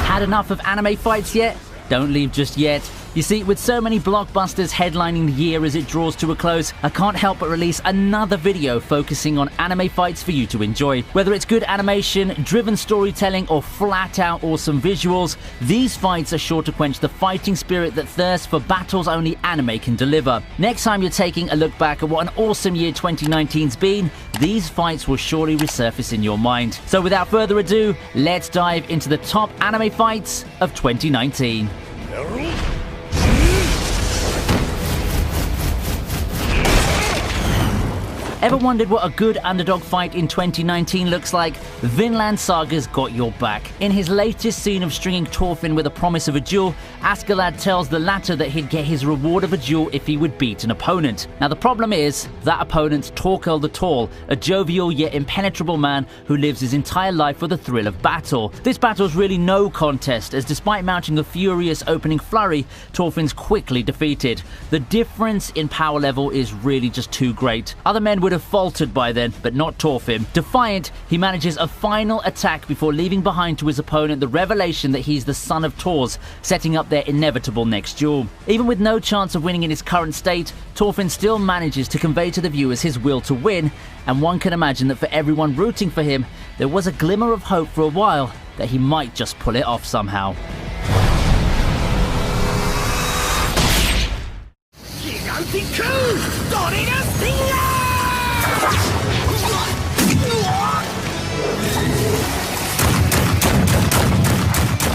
Had enough of anime fights yet? Don't leave just yet. You see, with so many blockbusters headlining the year as it draws to a close, I can't help but release another video focusing on anime fights for you to enjoy. Whether it's good animation, driven storytelling, or flat-out awesome visuals, these fights are sure to quench the fighting spirit that thirsts for battles only anime can deliver. Next time you're taking a look back at what an awesome year 2019's been, these fights will surely resurface in your mind. So without further ado, let's dive into the top anime fights of 2019. Ever wondered what a good underdog fight in 2019 looks like? Vinland Saga's got your back. In his latest scene of stringing Thorfinn with a promise of a duel, Askeladd tells the latter that he'd get his reward of a duel if he would beat an opponent. Now the problem is, that opponent's Torkel the Tall, a jovial yet impenetrable man who lives his entire life for the thrill of battle. This battle's really no contest, as despite mounting a furious opening flurry, Thorfinn's quickly defeated. The difference in power level is really just too great. Other men would have faltered by then, but not Thorfinn. Defiant, he manages a final attack before leaving behind to his opponent the revelation that he's the son of Thors, setting up their inevitable next duel. Even with no chance of winning in his current state, Thorfinn still manages to convey to the viewers his will to win, and one can imagine that for everyone rooting for him, there was a glimmer of hope for a while that he might just pull it off somehow.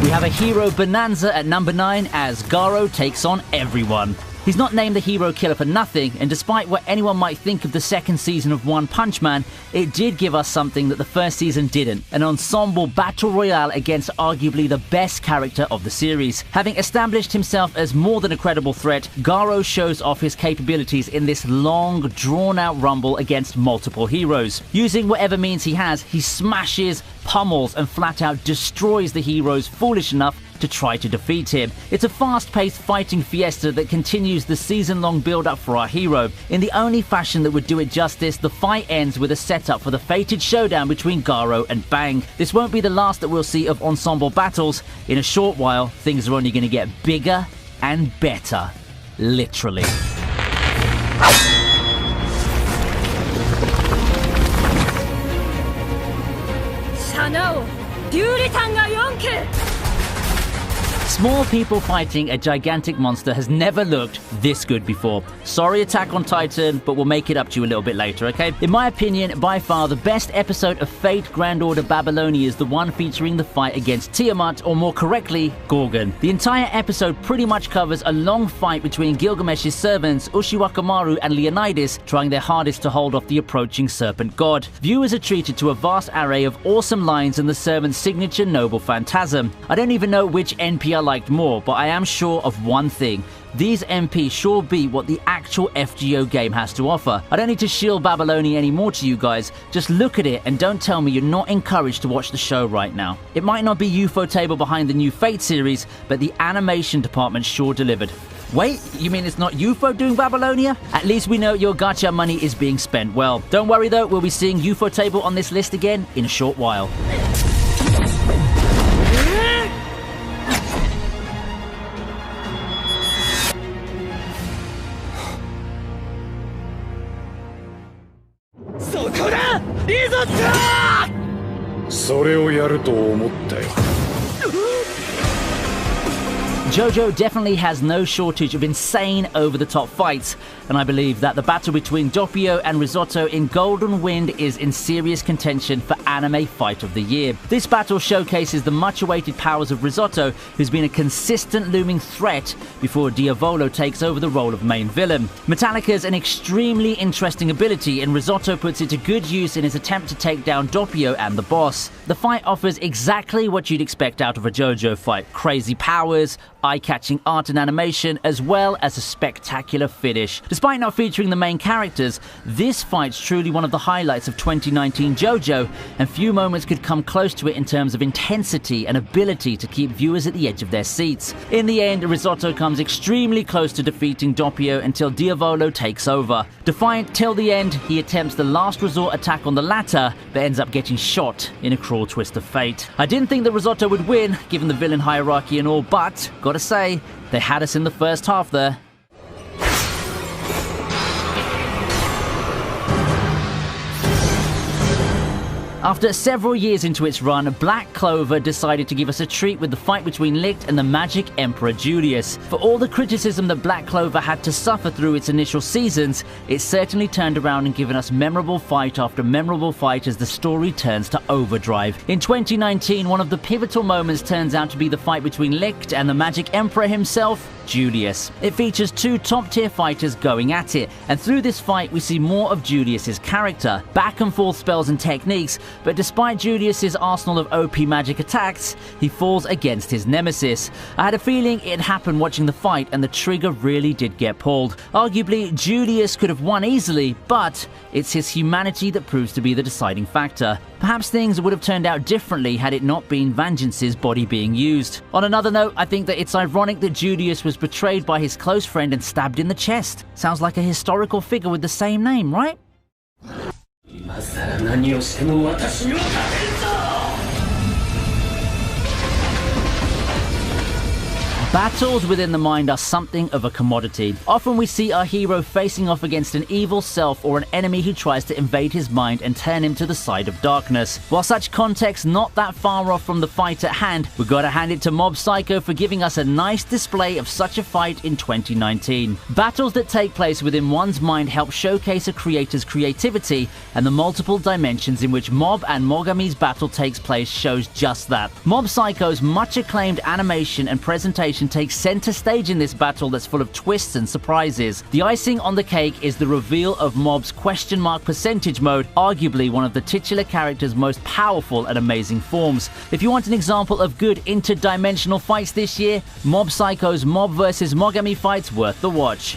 We have a hero bonanza at number 9 as Garo takes on everyone. He's not named the hero killer for nothing, and despite what anyone might think of the second season of One Punch Man, it did give us something that the first season didn't: an ensemble battle royale against arguably the best character of the series. Having established himself as more than a credible threat, Garo shows off his capabilities in this long, drawn-out rumble against multiple heroes. Using whatever means he has, he smashes, pummels, and flat-out destroys the heroes foolish enough to try to defeat him. It's a fast-paced fighting fiesta that continues the season-long build-up for our hero. In the only fashion that would do it justice, the fight ends with a setup for the fated showdown between Garo and Bang. This won't be the last that we'll see of ensemble battles. In a short while, things are only going to get bigger and better. Literally. Small people fighting a gigantic monster has never looked this good before. Sorry, Attack on Titan, but we'll make it up to you a little bit later, okay? In my opinion, by far the best episode of Fate Grand Order Babylonia is the one featuring the fight against Tiamat, or more correctly, Gorgon. The entire episode pretty much covers a long fight between Gilgamesh's servants, Ushiwakamaru and Leonidas, trying their hardest to hold off the approaching serpent god. Viewers are treated to a vast array of awesome lines and the servant's signature noble phantasm. I don't even know which NP I liked more, but I am sure of one thing: these MPs sure beat what the actual FGO game has to offer. I don't need to shield Babylonia anymore to you guys. Just look at it and don't tell me you're not encouraged to watch the show right now. It might not be Ufotable behind the new Fate series, but the animation department sure delivered. Wait, you mean it's not UFO doing Babylonia? At least we know your gacha money is being spent well. Don't worry though, we'll be seeing Ufotable on this list again in a short while. JoJo definitely has no shortage of insane over-the-top fights, and I believe that the battle between Doppio and Risotto in Golden Wind is in serious contention for Anime Fight of the Year. This battle showcases the much-awaited powers of Risotto, who's been a consistent looming threat before Diavolo takes over the role of main villain. Metallica's an extremely interesting ability, and Risotto puts it to good use in his attempt to take down Doppio and the boss. The fight offers exactly what you'd expect out of a JoJo fight: crazy powers, eye-catching art and animation, as well as a spectacular finish. Despite not featuring the main characters, this fight's truly one of the highlights of 2019 JoJo, and few moments could come close to it in terms of intensity and ability to keep viewers at the edge of their seats. In the end, Risotto comes extremely close to defeating Doppio until Diavolo takes over. Defiant till the end, he attempts the last resort attack on the latter, but ends up getting shot in a cruel twist of fate. I didn't think that Risotto would win, given the villain hierarchy and all, but gotta say, they had us in the first half there. After several years into its run, Black Clover decided to give us a treat with the fight between Licht and the Magic Emperor Julius. For all the criticism that Black Clover had to suffer through its initial seasons, it certainly turned around and given us memorable fight after memorable fight as the story turns to overdrive. In 2019, one of the pivotal moments turns out to be the fight between Licht and the Magic Emperor himself, Julius. It features two top-tier fighters going at it, and through this fight we see more of Julius's character, back and forth spells and techniques, but despite Julius's arsenal of OP magic attacks, he falls against his nemesis. I had a feeling it happened watching the fight, and the trigger really did get pulled. Arguably, Julius could have won easily, but it's his humanity that proves to be the deciding factor. Perhaps things would have turned out differently had it not been Vengeance's body being used. On another note, I think that it's ironic that Julius was betrayed by his close friend and stabbed in the chest. Sounds like a historical figure with the same name, right? Battles within the mind are something of a commodity. Often we see our hero facing off against an evil self or an enemy who tries to invade his mind and turn him to the side of darkness. While such context's not that far off from the fight at hand, we gotta hand it to Mob Psycho for giving us a nice display of such a fight in 2019. Battles that take place within one's mind help showcase a creator's creativity, and the multiple dimensions in which Mob and Mogami's battle takes place shows just that. Mob Psycho's much acclaimed animation and presentation takes center stage in this battle that's full of twists and surprises. The icing on the cake is the reveal of Mob's question mark percentage mode, arguably one of the titular character's most powerful and amazing forms. If you want an example of good interdimensional fights this year, Mob Psycho's Mob vs Mogami fight's worth the watch.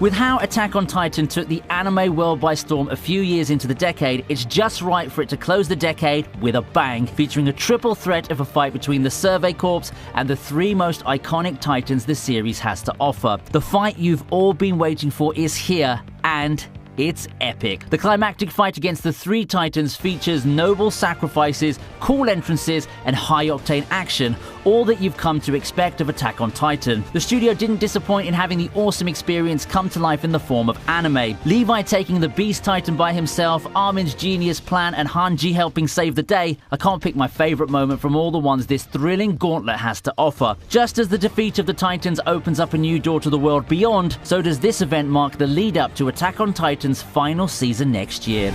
With how Attack on Titan took the anime world by storm a few years into the decade, it's just right for it to close the decade with a bang, featuring a triple threat of a fight between the Survey Corps and the three most iconic titans the series has to offer. The fight you've all been waiting for is here, and it's epic. The climactic fight against the three titans features noble sacrifices, cool entrances, and high-octane action, all that you've come to expect of Attack on Titan. The studio didn't disappoint in having the awesome experience come to life in the form of anime. Levi taking the Beast Titan by himself, Armin's genius plan, and Hanji helping save the day. I can't pick my favorite moment from all the ones this thrilling gauntlet has to offer. Just as the defeat of the Titans opens up a new door to the world beyond, so does this event mark the lead-up to Attack on Titan's final season next year.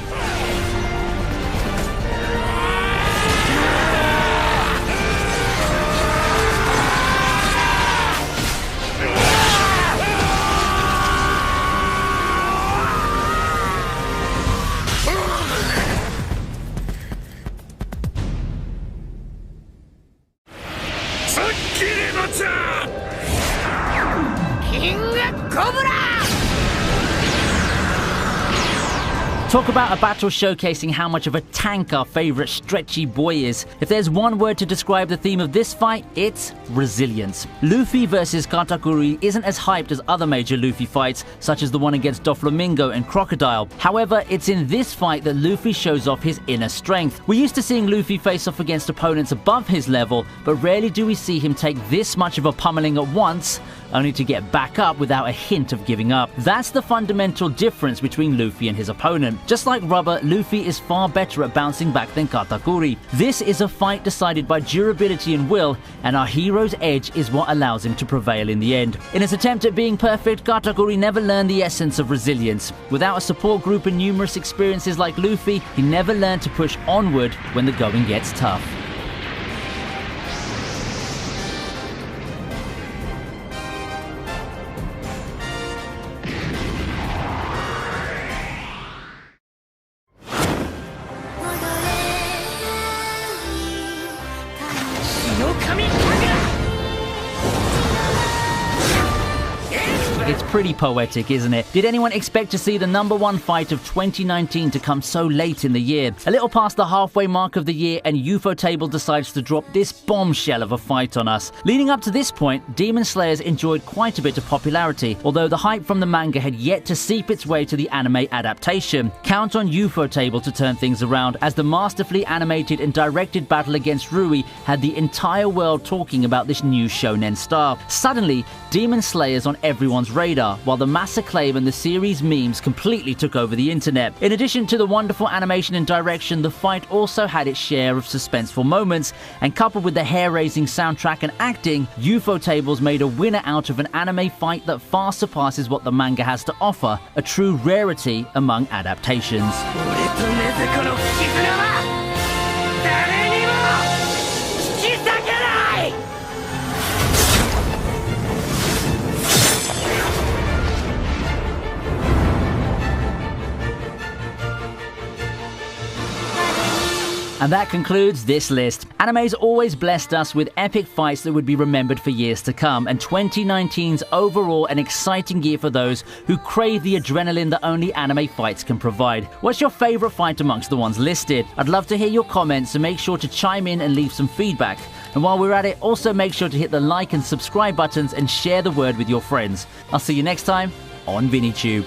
Talk about a battle showcasing how much of a tank our favourite stretchy boy is. If there's one word to describe the theme of this fight, it's resilience. Luffy versus Katakuri isn't as hyped as other major Luffy fights, such as the one against Doflamingo and Crocodile. However, it's in this fight that Luffy shows off his inner strength. We're used to seeing Luffy face off against opponents above his level, but rarely do we see him take this much of a pummeling at once. only to get back up without a hint of giving up. That's the fundamental difference between Luffy and his opponent. Just like rubber, Luffy is far better at bouncing back than Katakuri. This is a fight decided by durability and will, and our hero's edge is what allows him to prevail in the end. In his attempt at being perfect, Katakuri never learned the essence of resilience. Without a support group and numerous experiences like Luffy, he never learned to push onward when the going gets tough. It's pretty poetic, isn't it? Did anyone expect to see the #1 fight of 2019 to come so late in the year? A little past the halfway mark of the year, and Ufotable decides to drop this bombshell of a fight on us. Leading up to this point, Demon Slayers enjoyed quite a bit of popularity, although the hype from the manga had yet to seep its way to the anime adaptation. Count on Ufotable to turn things around, as the masterfully animated and directed battle against Rui had the entire world talking about this new shonen star. Suddenly, Demon Slayers on everyone's radar, while the mass acclaim and the series memes completely took over the internet. In addition to the wonderful animation and direction, the fight also had its share of suspenseful moments, and coupled with the hair-raising soundtrack and acting, Ufotables made a winner out of an anime fight that far surpasses what the manga has to offer, a true rarity among adaptations. And that concludes this list. Anime's always blessed us with epic fights that would be remembered for years to come, and 2019's overall an exciting year for those who crave the adrenaline that only anime fights can provide. What's your favourite fight amongst the ones listed? I'd love to hear your comments, so make sure to chime in and leave some feedback. And while we're at it, also make sure to hit the like and subscribe buttons and share the word with your friends. I'll see you next time on VinnyTube.